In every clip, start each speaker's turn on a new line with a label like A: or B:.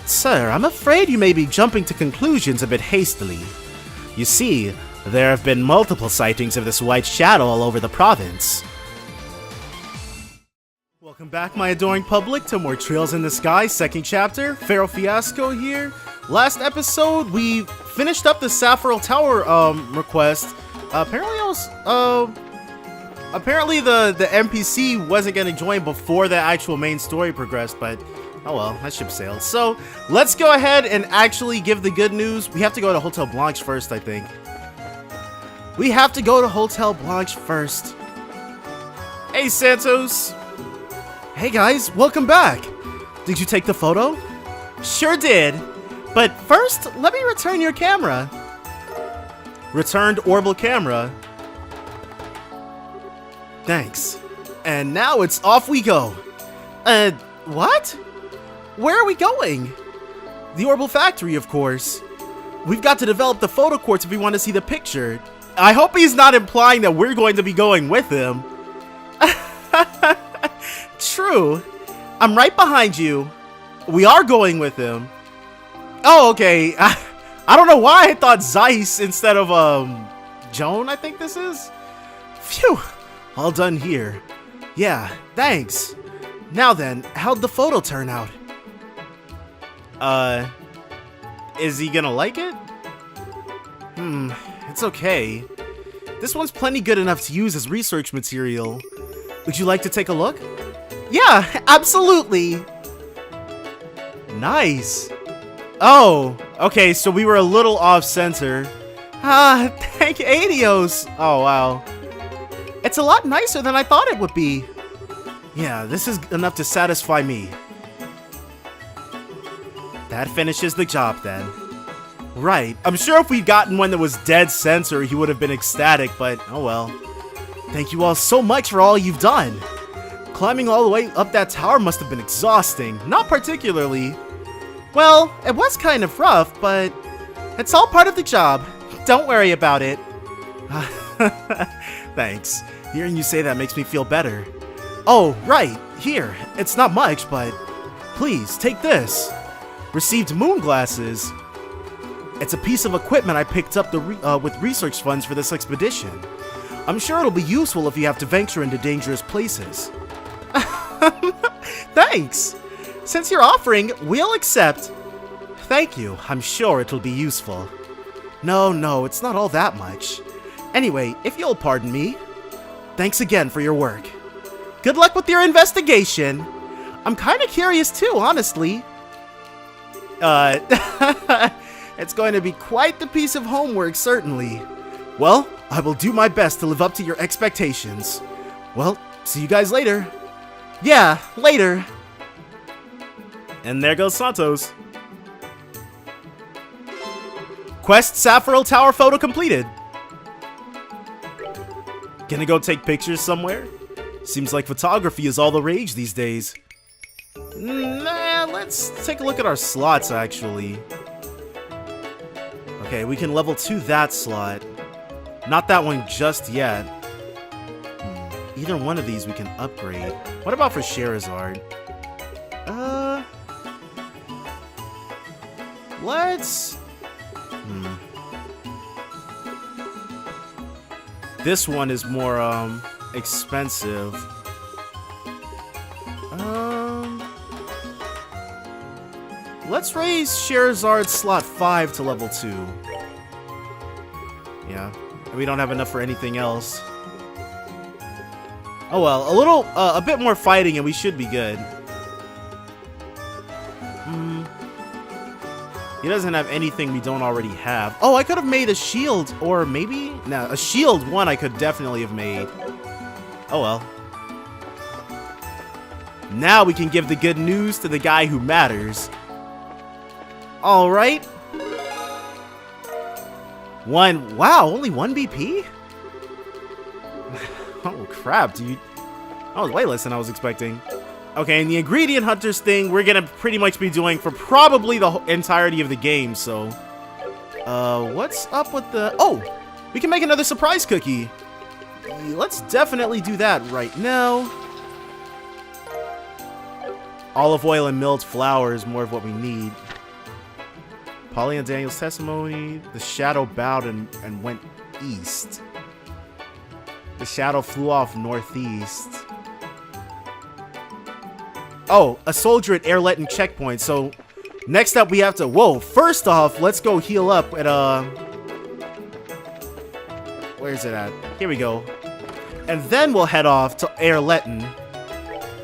A: Sir, I'm afraid you may be jumping to conclusions a bit hastily. You see, there have been multiple sightings of this white shadow all over the province. Welcome back, my adoring public, to more Trails in the Sky, second chapter. Pharaoh Fiasco here. Last episode, we finished up the Saffron Tower, request. Apparently the NPC wasn't gonna join before the actual main story progressed, but oh well, that ship sailed. So, let's go ahead and actually give the good news. We have to go to Hotel Blanche first, I think. We have to go to Hotel Blanche first. Hey, Santos. Hey guys, welcome back. Did you take the photo? Sure did. But first, let me return your camera. Returned orbital camera. Thanks. And now it's off we go. What? Where are we going? The orbital factory, of course. We've got to develop the photo quartz if we want to see the picture. I hope he's not implying that we're going to be going with him. True. I'm right behind you. We are going with him. Oh, okay. I don't know why I thought Zeiss instead of, Joan, I think this is. Phew. All done here. Yeah, thanks. Now then, how'd the photo turn out? Is he gonna like it? It's okay. This one's plenty good enough to use as research material. Would you like to take a look? Yeah, absolutely. Nice. Oh, okay, so we were a little off center. Thank Adios. Oh, wow. It's a lot nicer than I thought it would be. Yeah, this is enough to satisfy me. That finishes the job then. Right, I'm sure if we'd gotten one that was dead center, he would have been ecstatic, but oh well. Thank you all so much for all you've done. Climbing all the way up that tower must have been exhausting. Not particularly. Well, it was kind of rough, but it's all part of the job. Don't worry about it. Thanks. Hearing you say that makes me feel better. Oh, right. Here. It's not much, but please, take this. Received moon glasses. It's a piece of equipment I picked up with research funds for this expedition. I'm sure it'll be useful if you have to venture into dangerous places. Thanks! Since you're offering, we'll accept. Thank you. I'm sure it'll be useful. No, it's not all that much. Anyway, if you'll pardon me, thanks again for your work. Good luck with your investigation. I'm kind of curious too, honestly. It's going to be quite the piece of homework, certainly. Well, I will do my best to live up to your expectations. Well, see you guys later. Yeah, later. And there goes Santos. Quest Saffron Tower photo completed. Gonna go take pictures somewhere? Seems like photography is all the rage these days. Nah, let's take a look at our slots, actually. Okay, we can level 2 that slot. Not that one just yet. Either one of these we can upgrade. What about for Sherazard? Let's... This one is more, expensive. Let's raise Sherazard's slot 5 to level 2. Yeah, we don't have enough for anything else. Oh well, a bit more fighting and we should be good. He doesn't have anything we don't already have. Oh, I could have made a shield, or maybe? No, a shield one I could definitely have made. Oh well. Now we can give the good news to the guy who matters. Alright. Wow, only 1 BP? Oh crap, dude. That was way less than I was expecting. Okay, and the ingredient hunters thing we're gonna pretty much be doing for probably the entirety of the game, so... what's up with the... Oh! We can make another surprise cookie! Let's definitely do that right now. Olive oil and milled flour is more of what we need. Polly and Daniel's testimony. The shadow bowed and went east. The shadow flew off northeast. Oh, a soldier at Airletton checkpoint. So next up we have to... Whoa, first off, let's go heal up at... Where's it at? Here we go. And then we'll head off to Airletton.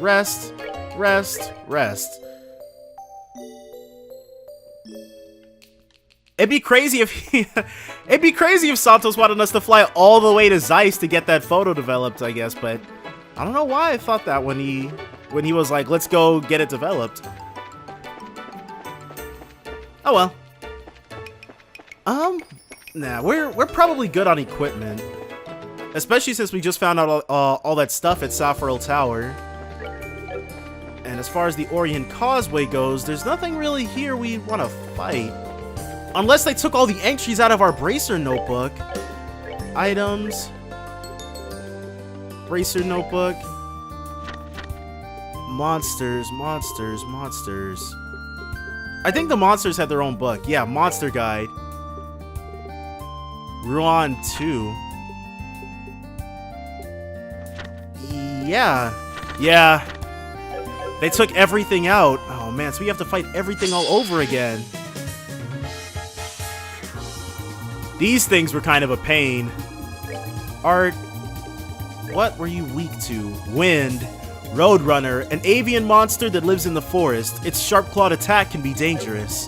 A: Rest, rest, rest. It'd be crazy if it'd be crazy if Santos wanted us to fly all the way to Zeiss to get that photo developed, I guess, but I don't know why I thought that when he was like, let's go get it developed. Oh well. Nah, we're probably good on equipment. Especially since we just found out all that stuff at Safril Tower. And as far as the Orient Causeway goes, there's nothing really here we want to fight. Unless they took all the entries out of our Bracer notebook. Items. Bracer notebook. Monsters, monsters, monsters. I think the monsters had their own book. Yeah, Monster Guide. Ruan 2. Yeah. They took everything out. Oh man, so we have to fight everything all over again. These things were kind of a pain. Art. What were you weak to? Wind. Roadrunner. An avian monster that lives in the forest. Its sharp-clawed attack can be dangerous.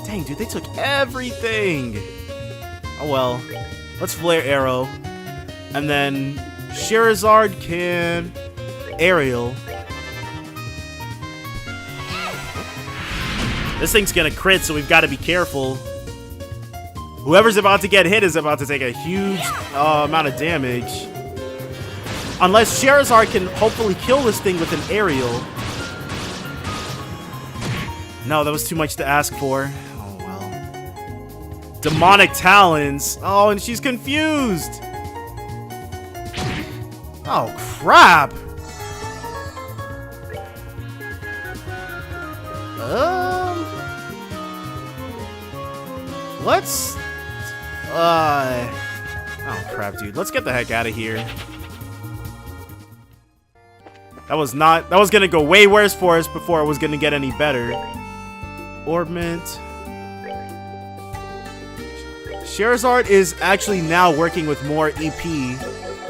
A: Dang, dude, they took everything. Oh well. Let's Flare Arrow. And then Sherazard can... Aerial. This thing's gonna crit, so we've got to be careful. Whoever's about to get hit is about to take a huge amount of damage. Unless Sherazard can hopefully kill this thing with an aerial. No, that was too much to ask for. Oh, well. Demonic Talons. Oh, and she's confused. Oh, crap. Let's... Oh, crap, dude. Let's get the heck out of here. That was gonna go way worse for us before it was gonna get any better. Orbment. Sherazard is actually now working with more EP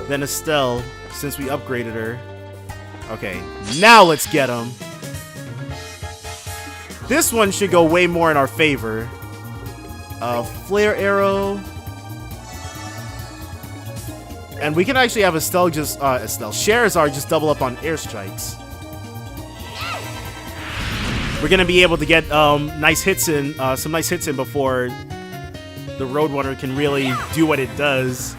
A: than Estelle since we upgraded her. Okay, now let's get him. This one should go way more in our favor. Flare Arrow. And we can actually have Sherazard just double up on airstrikes. We're gonna be able to get nice hits in, some nice hits in before the Roadrunner can really do what it does.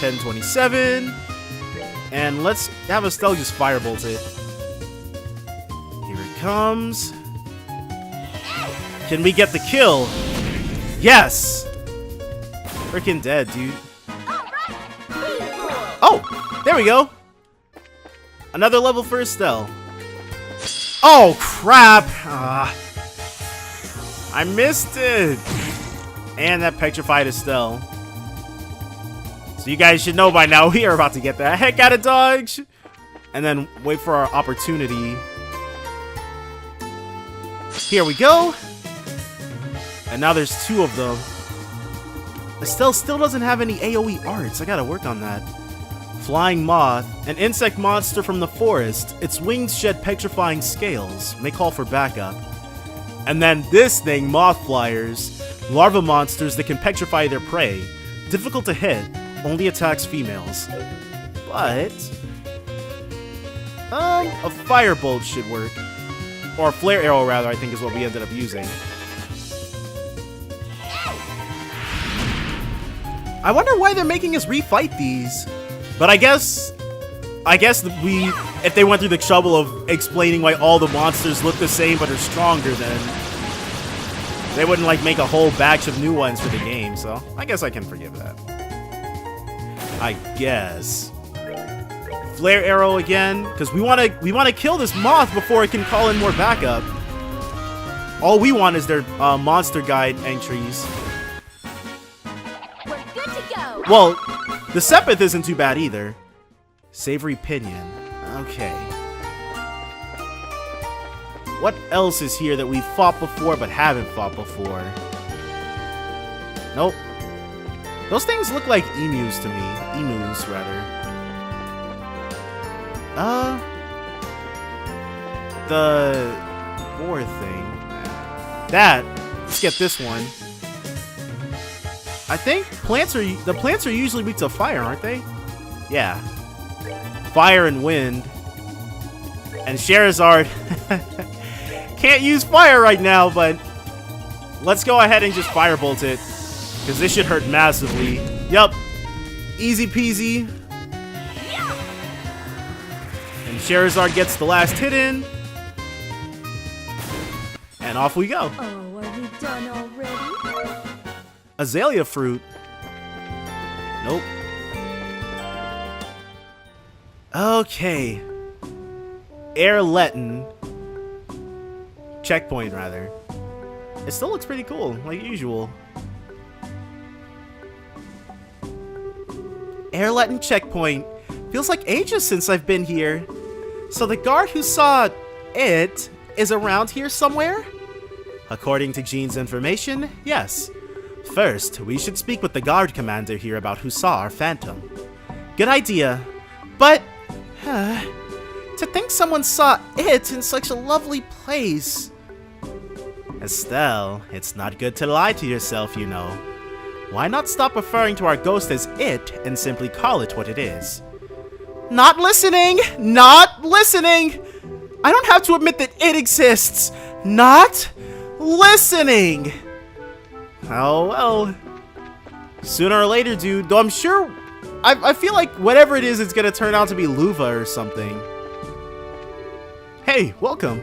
A: 1027. And let's have Estelle just firebolt it. Here it comes. Can we get the kill? Yes! Freaking dead, dude. Oh! There we go! Another level for Estelle. Oh, crap! I missed it! And that petrified Estelle. So you guys should know by now, we are about to get the heck out of dodge! And then wait for our opportunity. Here we go! And now there's two of them. Estelle still doesn't have any AoE arts. I gotta work on that. Flying Moth, an insect monster from the forest. Its wings shed petrifying scales. May call for backup. And then this thing, Moth Flyers. Larva monsters that can petrify their prey. Difficult to hit. Only attacks females. But... a Firebolt should work. Or a Flare Arrow, rather, I think is what we ended up using. I wonder why they're making us refight these. But I guess if they went through the trouble of explaining why all the monsters look the same but are stronger, then they wouldn't like make a whole batch of new ones for the game. So I guess I can forgive that. I guess. Flare arrow again, because we want to kill this moth before it can call in more backup. All we want is their monster guide entries.
B: We're good to go.
A: Well, the Sepith isn't too bad either. Savory Pinion. Okay. What else is here that we've fought before but haven't fought before? Nope. Those things look like emus to me. Emus, rather. The boar thing. That. Let's get this one. I think the plants are usually weak to fire, aren't they? Yeah. Fire and wind. And Charizard can't use fire right now, but let's go ahead and just firebolt it, because this should hurt massively. Yup. Easy peasy. And Charizard gets the last hit in. And off we go.
B: Oh, are we done already?
A: Azalea fruit. Nope. Okay. Airletin. Checkpoint, rather. It still looks pretty cool, like usual. Airletin checkpoint. Feels like ages since I've been here. So the guard who saw it is around here somewhere? According to Jean's information, yes. First, we should speak with the guard commander here about who saw our phantom. Good idea. But, to think someone saw it in such a lovely place. Estelle, it's not good to lie to yourself, you know. Why not stop referring to our ghost as it and simply call it what it is? Not listening! Not listening! I don't have to admit that it exists. Not listening! Oh, well. Sooner or later, dude. Though I'm sure... I feel like whatever it is, it's gonna turn out to be Luva or something. Hey, welcome.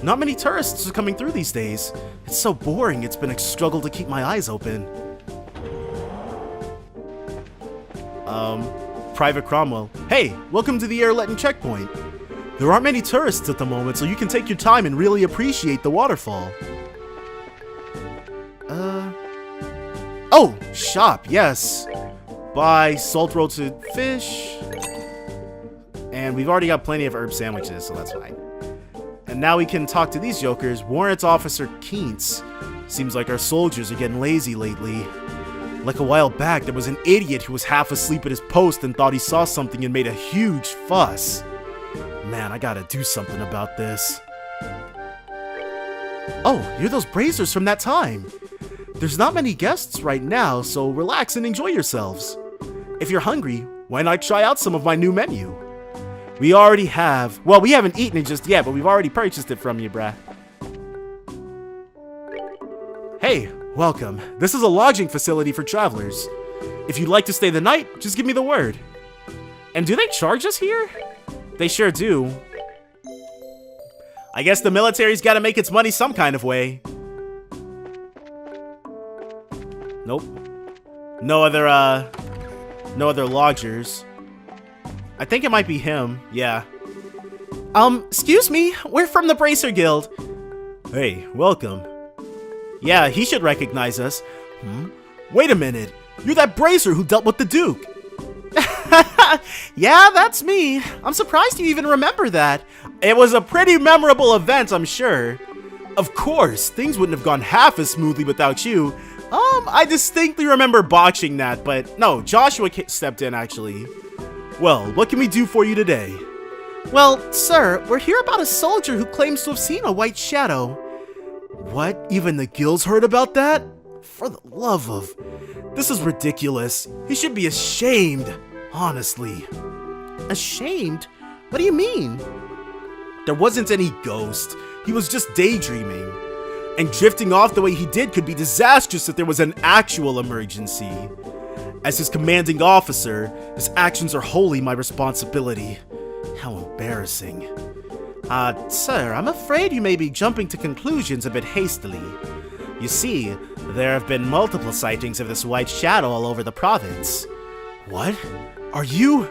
A: Not many tourists are coming through these days. It's so boring, it's been a struggle to keep my eyes open. Private Cromwell. Hey, welcome to the Airletin checkpoint. There aren't many tourists at the moment, so you can take your time and really appreciate the waterfall. Oh, shop, yes. Buy salt roasted fish. And we've already got plenty of herb sandwiches, so that's fine. And now we can talk to these jokers. Warrant Officer Keents. Seems like our soldiers are getting lazy lately. Like a while back, there was an idiot who was half asleep at his post and thought he saw something and made a huge fuss. Man, I gotta do something about this. Oh, you're those brazers from that time. There's not many guests right now, so relax and enjoy yourselves. If you're hungry, why not try out some of my new menu? We already have. Well, we haven't eaten it just yet, but we've already purchased it from you, brah. Hey, welcome. This is a lodging facility for travelers. If you'd like to stay the night, just give me the word. And do they charge us here? They sure do. I guess the military's gotta make its money some kind of way. Nope. No other lodgers. I think it might be him, yeah. Excuse me, we're from the Bracer Guild. Hey, welcome. Yeah, he should recognize us. Wait a minute, you're that Bracer who dealt with the Duke. Yeah, that's me. I'm surprised you even remember that. It was a pretty memorable event, I'm sure. Of course, things wouldn't have gone half as smoothly without you. I distinctly remember botching that, but no, Joshua stepped in, actually. Well, what can we do for you today? Well, sir, we're here about a soldier who claims to have seen a white shadow. What? Even the guilds heard about that? For the love of... This is ridiculous. He should be ashamed, honestly. Ashamed? What do you mean? There wasn't any ghost. He was just daydreaming. And drifting off the way he did could be disastrous if there was an actual emergency. As his commanding officer, his actions are wholly my responsibility. How embarrassing. Sir, I'm afraid you may be jumping to conclusions a bit hastily. You see, there have been multiple sightings of this white shadow all over the province. What? Are you...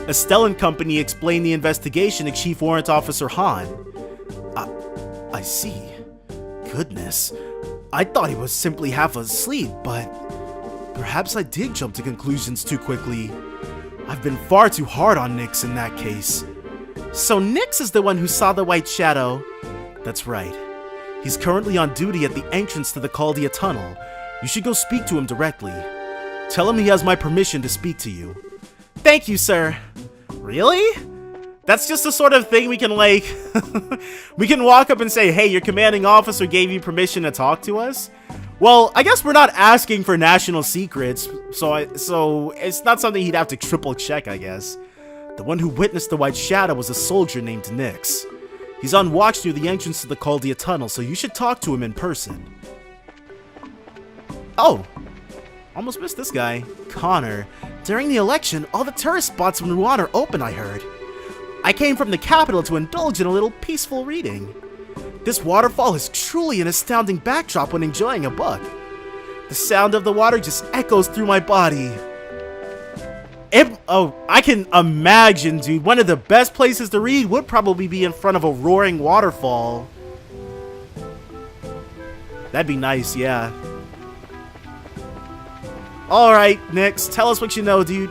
A: Estelle and company explained the investigation to Chief Warrant Officer Han. I see. Goodness. I thought he was simply half asleep, but perhaps I did jump to conclusions too quickly. I've been far too hard on Nyx in that case. So Nyx is the one who saw the white shadow? That's right. He's currently on duty at the entrance to the Caldia tunnel. You should go speak to him directly. Tell him he has my permission to speak to you. Thank you, sir. Really? That's just the sort of thing we can like... we can walk up and say, hey, your commanding officer gave you permission to talk to us? Well, I guess we're not asking for national secrets, so it's not something he'd have to triple check, I guess. The one who witnessed the white shadow was a soldier named Nyx. He's on watch near the entrance to the Caldia tunnel, so you should talk to him in person. Oh, almost missed this guy. Connor. During the election, all the tourist spots in Rouen are open, I heard. I came from the capital to indulge in a little peaceful reading. This waterfall is truly an astounding backdrop when enjoying a book. The sound of the water just echoes through my body. I can imagine, dude. One of the best places to read would probably be in front of a roaring waterfall. That'd be nice, yeah. Alright, Nyx, tell us what you know, dude.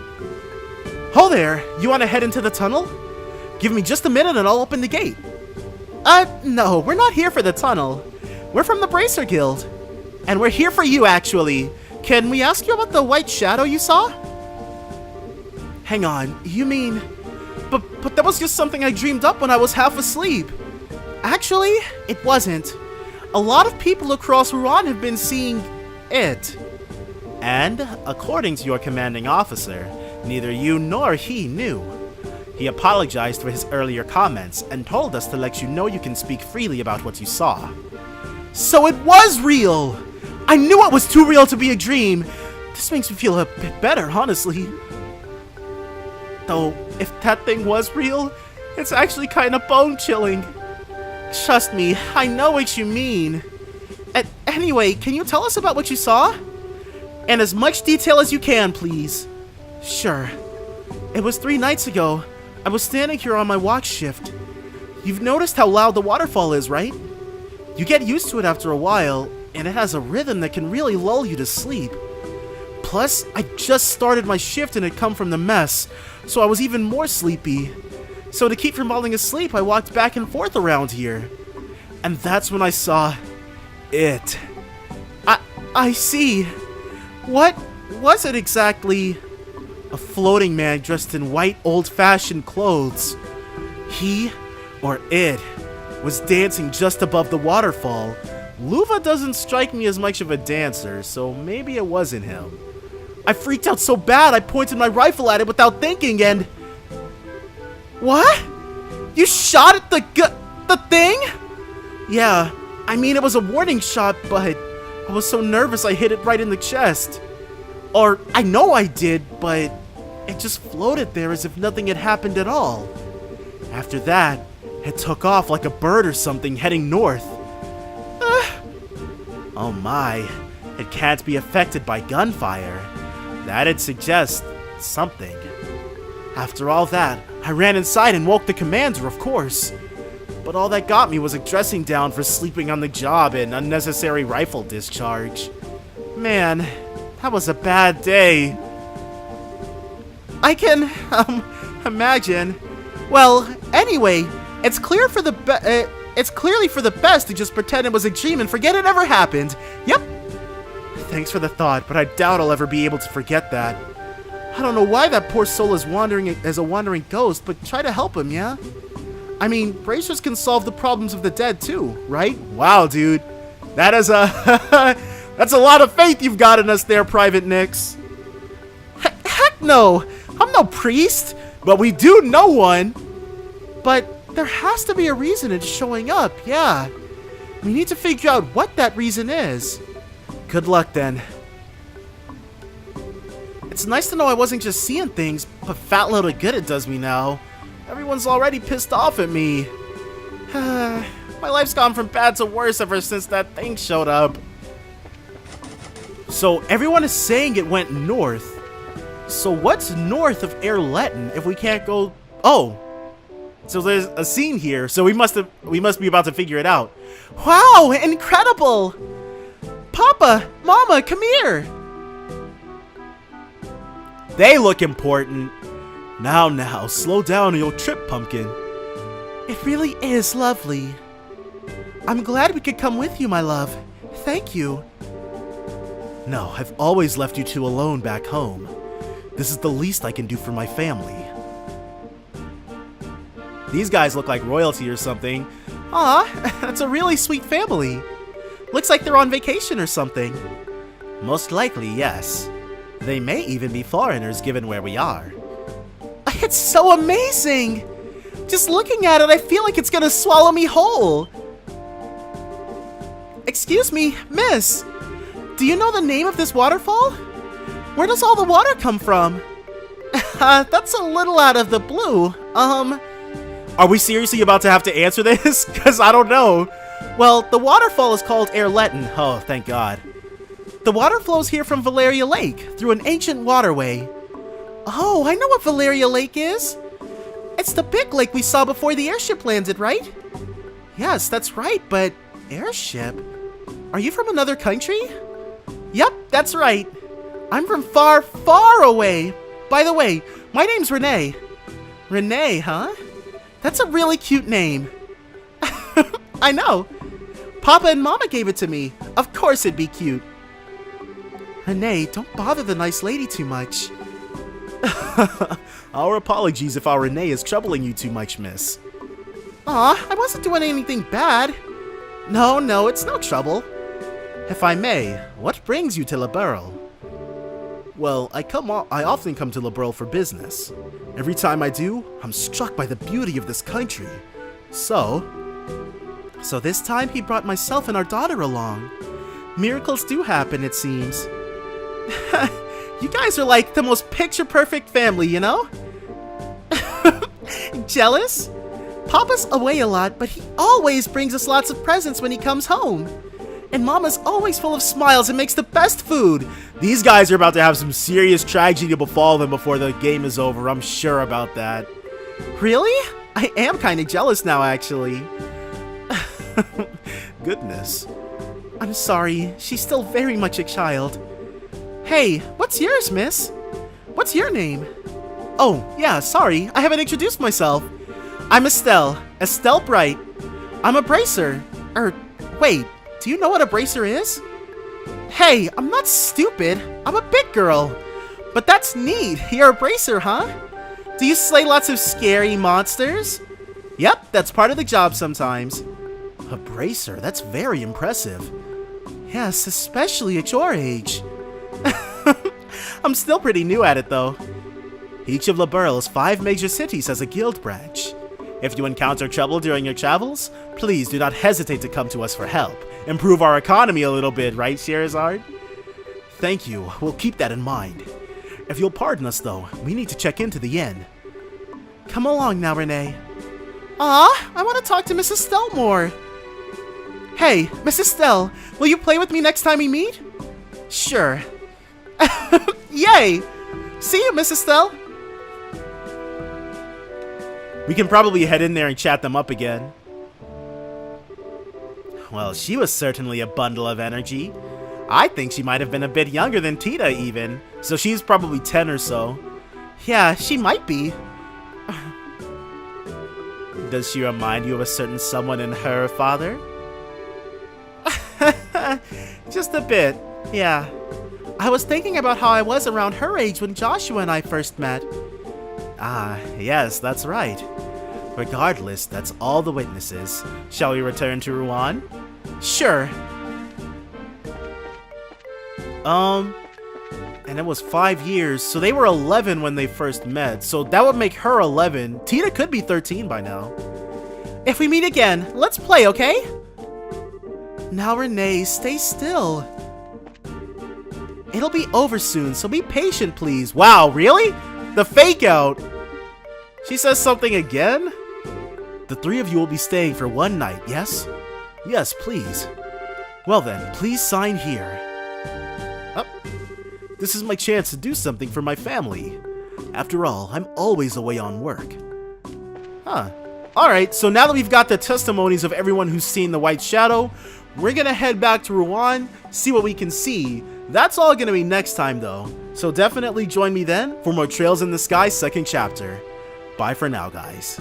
A: Ho there, you want to head into the tunnel? Give me just a minute and I'll open the gate. No, we're not here for the tunnel. We're from the Bracer Guild. And we're here for you, actually. Can we ask you about the white shadow you saw? Hang on, you mean... But that was just something I dreamed up when I was half asleep. Actually, it wasn't. A lot of people across Rouen have been seeing it. And, according to your commanding officer, neither you nor he knew. He apologized for his earlier comments and told us to let you know you can speak freely about what you saw. So it was real! I knew it was too real to be a dream. This makes me feel a bit better, honestly. Though, if that thing was real, it's actually kind of bone-chilling. Trust me, I know what you mean. Anyway, can you tell us about what you saw? In as much detail as you can, please. Sure. It was 3 nights ago. I was standing here on my watch shift. You've noticed how loud the waterfall is, right? You get used to it after a while, and it has a rhythm that can really lull you to sleep. Plus, I just started my shift and had come from the mess, so I was even more sleepy. So to keep from falling asleep, I walked back and forth around here. And that's when I saw... it. I see. What was it exactly? A floating man dressed in white, old-fashioned clothes. He, or it, was dancing just above the waterfall. Luva doesn't strike me as much of a dancer, so maybe it wasn't him. I freaked out so bad I pointed my rifle at it without thinking and... What? You shot at the thing? Yeah, I mean it was a warning shot, but I was so nervous I hit it right in the chest. Or, I know I did, but it just floated there as if nothing had happened at all. After that, it took off like a bird or something heading north. Oh my, it can't be affected by gunfire. That'd suggest something. After all that, I ran inside and woke the commander, of course. But all that got me was a dressing down for sleeping on the job and unnecessary rifle discharge. Man, that was a bad day. I can, imagine. Well, anyway, it's clearly for the best to just pretend it was a dream and forget it ever happened. Yep. Thanks for the thought, but I doubt I'll ever be able to forget that. I don't know why that poor soul is wandering as a wandering ghost, but try to help him, yeah? I mean, bracers can solve the problems of the dead too, right? Wow, dude. That is a... that's a lot of faith you've got in us there, Private Nyx. Heck no! I'm no priest, but we do know one. But there has to be a reason it's showing up, yeah. We need to figure out what that reason is. Good luck then. It's nice to know I wasn't just seeing things, but fat load of good it does me now. Everyone's already pissed off at me. My life's gone from bad to worse ever since that thing showed up. So everyone is saying it went north. So what's north of Airleton if we can't go... Oh! So there's a scene here, so we must be about to figure it out. Wow! Incredible! Papa! Mama, come here! They look important. Now, slow down or you'll trip, Pumpkin. It really is lovely. I'm glad we could come with you, my love. Thank you. No, I've always left you two alone back home. This is the least I can do for my family. These guys look like royalty or something. Aw, that's a really sweet family. Looks like they're on vacation or something. Most likely, yes. They may even be foreigners given where we are. It's so amazing! Just looking at it, I feel like it's gonna swallow me whole. Excuse me, miss. Do you know the name of this waterfall? Where does all the water come from? That's a little out of the blue. Are we seriously about to have to answer this? Because I don't know. Well, the waterfall is called Airleton. Oh, thank God. The water flows here from Valeria Lake through an ancient waterway. Oh, I know what Valeria Lake is. It's the big lake we saw before the airship landed, right? Yes, that's right, but airship? Are you from another country? Yep, that's right. I'm from far, far away. By the way, my name's Renee. Renee, huh? That's a really cute name. I know. Papa and Mama gave it to me. Of course it'd be cute. Renee, don't bother the nice lady too much. Our apologies if our Renee is troubling you too much, miss. Aw, I wasn't doing anything bad. No, it's no trouble. If I may, what brings you to Liberl? Well, I often come to Liberl for business. Every time I do, I'm struck by the beauty of this country. So this time he brought myself and our daughter along. Miracles do happen, it seems. You guys are like the most picture-perfect family, you know? Jealous? Papa's away a lot, but he always brings us lots of presents when he comes home. And Mama's always full of smiles and makes the best food. These guys are about to have some serious tragedy befall them before the game is over, I'm sure about that. Really? I am kind of jealous now, actually. Goodness. I'm sorry, she's still very much a child. Hey, what's yours, miss? What's your name? Oh, yeah, sorry, I haven't introduced myself. I'm Estelle Bright. I'm a bracer. Wait, do you know what a bracer is? Hey, I'm not stupid. I'm a big girl. But that's neat. You're a bracer, huh? Do you slay lots of scary monsters? Yep, that's part of the job sometimes. A bracer, that's very impressive. Yes, especially at your age. I'm still pretty new at it, though. Each of Liberl's 5 major cities has a guild branch. If you encounter trouble during your travels, please do not hesitate to come to us for help. Improve our economy a little bit, right, Scheherazade? Thank you. We'll keep that in mind. If you'll pardon us, though, we need to check into the inn. Come along now, Renee. Aw, I want to talk to Mrs. Stell more. Hey, Mrs. Stell, will you play with me next time we meet? Sure. Yay! See you, Mrs. Stell. We can probably head in there and chat them up again. Well, she was certainly a bundle of energy. I think she might have been a bit younger than Tita even, so she's probably 10 or so. Yeah, she might be. Does she remind you of a certain someone in her father? Just a bit, yeah. I was thinking about how I was around her age when Joshua and I first met. Ah, yes, that's right. Regardless, that's all the witnesses. Shall we return to Rouen? Sure. And it was 5 years, so they were 11 when they first met, so that would make her 11. Tina could be 13 by now. If we meet again, let's play, okay? Now, Renee, stay still. It'll be over soon, so be patient, please. Wow, really? The fake out. She says something again? The 3 of you will be staying for 1 night, yes? Yes, please. Well then, please sign here. Oh. This is my chance to do something for my family. After all, I'm always away on work. Huh. Alright, so now that we've got the testimonies of everyone who's seen the White Shadow, we're gonna head back to Rouen, see what we can see. That's all gonna be next time though. So definitely join me then for more Trails in the Sky 2nd chapter. Bye for now, guys.